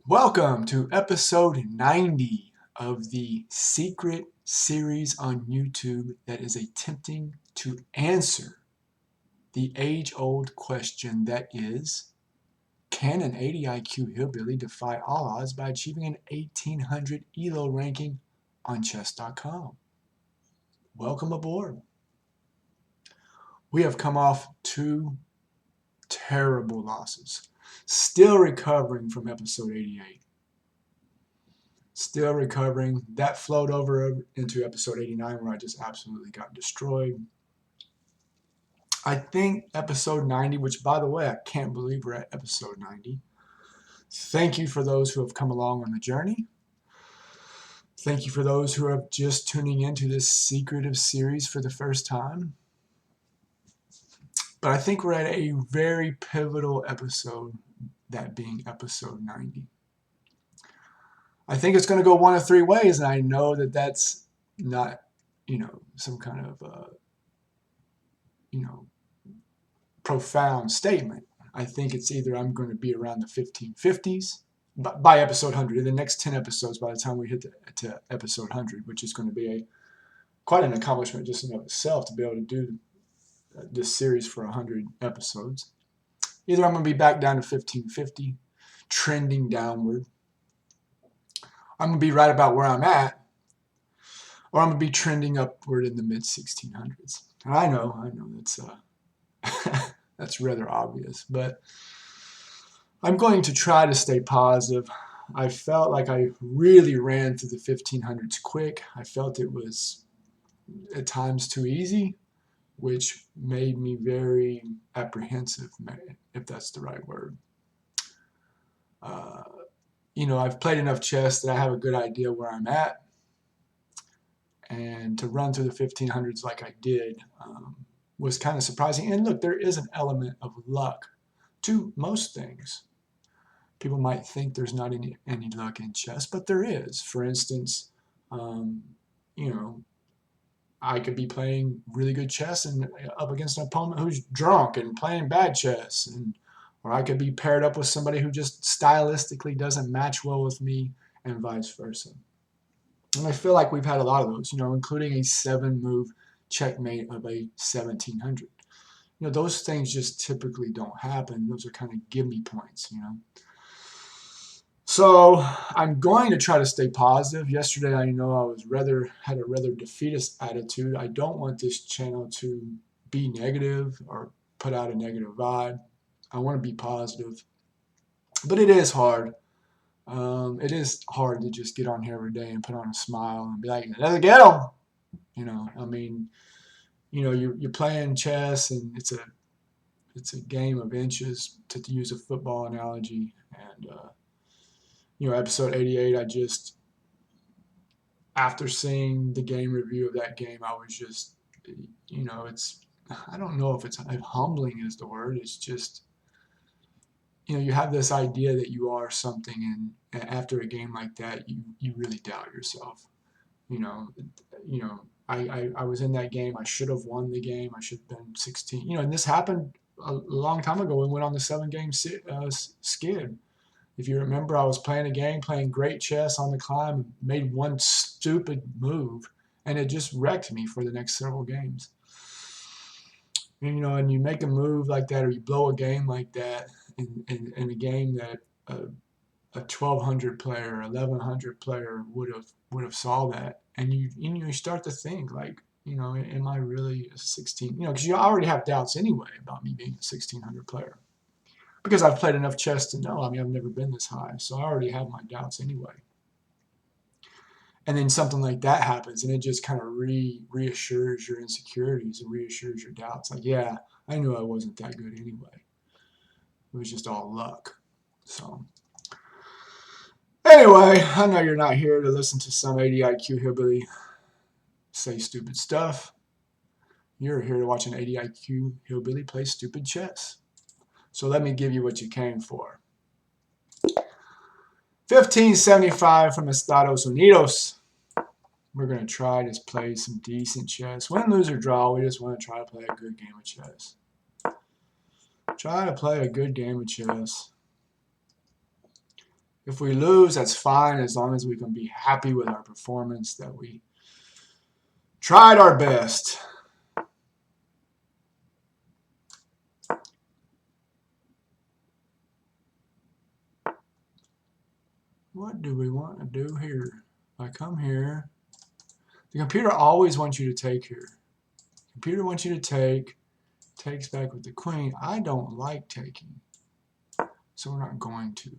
Welcome to episode 90 of the secret series on YouTube that is attempting to answer the age-old question that is, can an 80 IQ hillbilly defy all odds by achieving an 1800 ELO ranking on chess.com? Welcome aboard. We have come off two terrible losses, still recovering from episode 88. Still recovering. That flowed over into episode 89 where I just absolutely got destroyed. I think episode 90, which by the way, I can't believe we're at episode 90. Thank you for those who have come along on the journey. Thank you for those who are just tuning into this secretive series for the first time. But I think we're at a very pivotal episode, that being episode 90. I think it's going to go one of three ways, and I know that that's not, some kind of, profound statement. I think it's either I'm going to be around the 1550s by episode 100, in the next 10 episodes by the time we hit to episode 100, which is going to be quite an accomplishment just in of itself to be able to do this series for 100 episodes. Either I'm going to be back down to 1550, trending downward. I'm going to be right about where I'm at, or I'm going to be trending upward in the mid 1600s. I know that's rather obvious, but I'm going to try to stay positive. I felt like I really ran through the 1500s quick. I felt it was at times too easy, which made me very apprehensive, if that's the right word. I've played enough chess that I have a good idea where I'm at. And to run through the 1500s like I did was kind of surprising. And look, there is an element of luck to most things. People might think there's not any luck in chess, but there is. For instance, I could be playing really good chess and up against an opponent who's drunk and playing bad chess, or I could be paired up with somebody who just stylistically doesn't match well with me, and vice versa. And I feel like we've had a lot of those, including a 7-move checkmate of a 1700. Those things just typically don't happen. Those are kind of gimme points. So I'm going to try to stay positive. Yesterday, I know had a rather defeatist attitude. I don't want this channel to be negative or put out a negative vibe. I want to be positive, but it is hard. It is hard to just get on here every day and put on a smile and be like, "Let's get them." You're playing chess and it's a game of inches, to use a football analogy, and episode 88, after seeing the game review of that game, I was just, I don't know if humbling is the word. It's just, you have this idea that you are something, and after a game like that, you really doubt yourself. I was in that game. I should have won the game. I should have been 16. And this happened a long time ago. We went on the 7-game skid. If you remember, I was playing a game, playing great chess on the climb, made one stupid move, and it just wrecked me for the next several games. And you make a move like that, or you blow a game like that in a game that a 1200 player, 1100 player would have saw that, and you start to think like, am I really a 16? Because you already have doubts anyway about me being a 1600 player, because I've played enough chess to know. I've never been this high, so I already have my doubts anyway. And then something like that happens, and it just kind of reassures your insecurities and reassures your doubts. Like, yeah, I knew I wasn't that good anyway. It was just all luck. So, anyway, I know you're not here to listen to some 80 IQ hillbilly say stupid stuff. You're here to watch an 80 IQ hillbilly play stupid chess. So let me give you what you came for. 1575 from Estados Unidos. We're going to try to play some decent chess. Win, lose, or draw, we just want to try to play a good game of chess. Try to play a good game of chess. If we lose, that's fine, as long as we can be happy with our performance, that we tried our best. What do we want to do here? I come here. The computer always wants you to take here. The computer wants you to take. Takes back with the queen. I don't like taking, so we're not going to.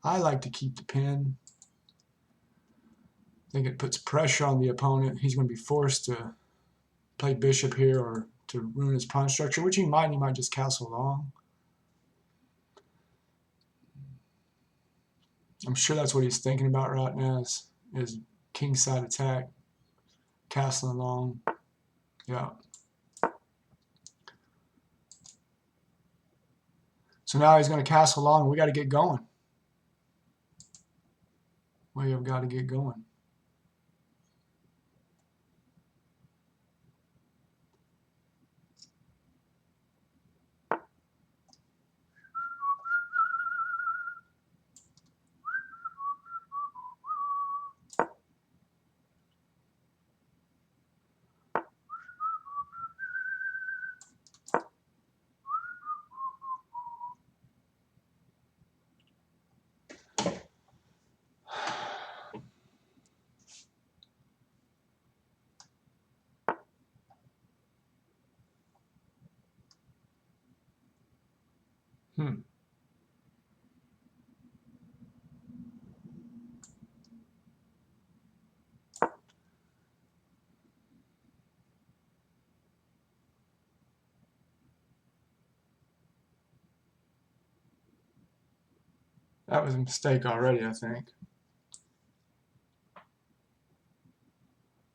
I like to keep the pin. I think it puts pressure on the opponent. He's going to be forced to play bishop here or to ruin his pawn structure, which he might. He might just castle long. I'm sure that's what he's thinking about right now is kingside attack, castling long. Yeah. So now he's going to castle long. We got to get going. We have got to get going. That was a mistake already, I think.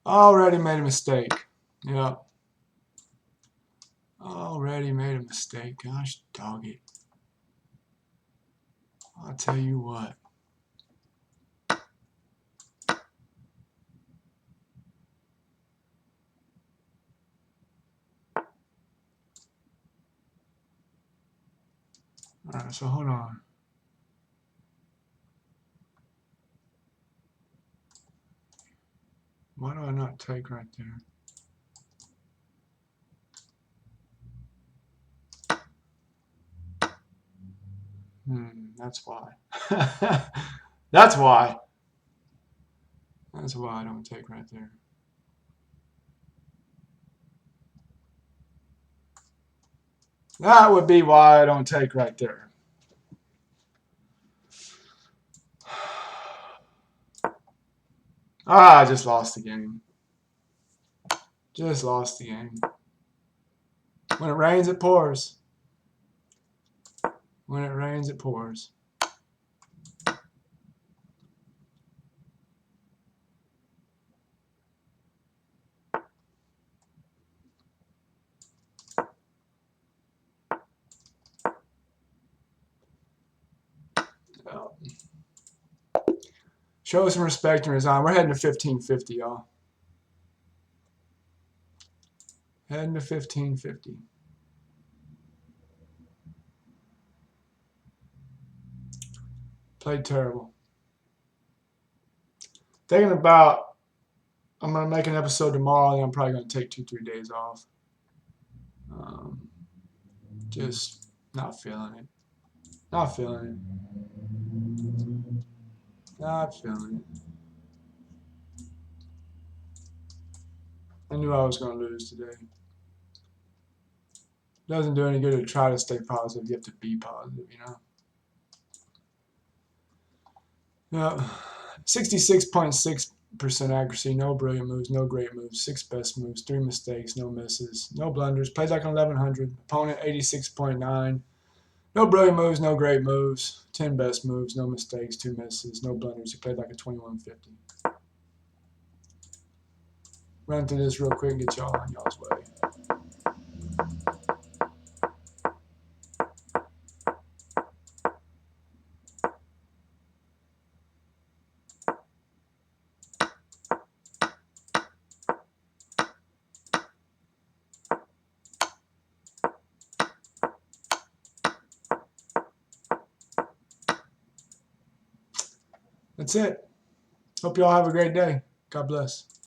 Already made a mistake. Yep. Already made a mistake. Gosh, dog it. I'll tell you what. Alright, so hold on. Why do I not take right there? That's why. That's why. That's why I don't take right there. That would be why I don't take right there. I just lost the game. Just lost the game. When it rains, it pours. When it rains, it pours. Show some respect and resign. We're heading to 1550, y'all. Heading to 1550. Played terrible. Thinking about, I'm going to make an episode tomorrow, and I'm probably going to take 2-3 days off. Just not feeling it. Not feeling it. Not feeling it. I knew I was going to lose today. Doesn't do any good to try to stay positive. You have to be positive, you know? Yeah. 66.6% accuracy, no brilliant moves, no great moves, 6 best moves, 3 mistakes, no misses, no blunders. Played like an 1100. Opponent 86.9. No brilliant moves, no great moves, 10 best moves, no mistakes, 2 misses, no blunders. He played like a 2150. Run through this real quick and get y'all on y'all's way. That's it. Hope you all have a great day. God bless.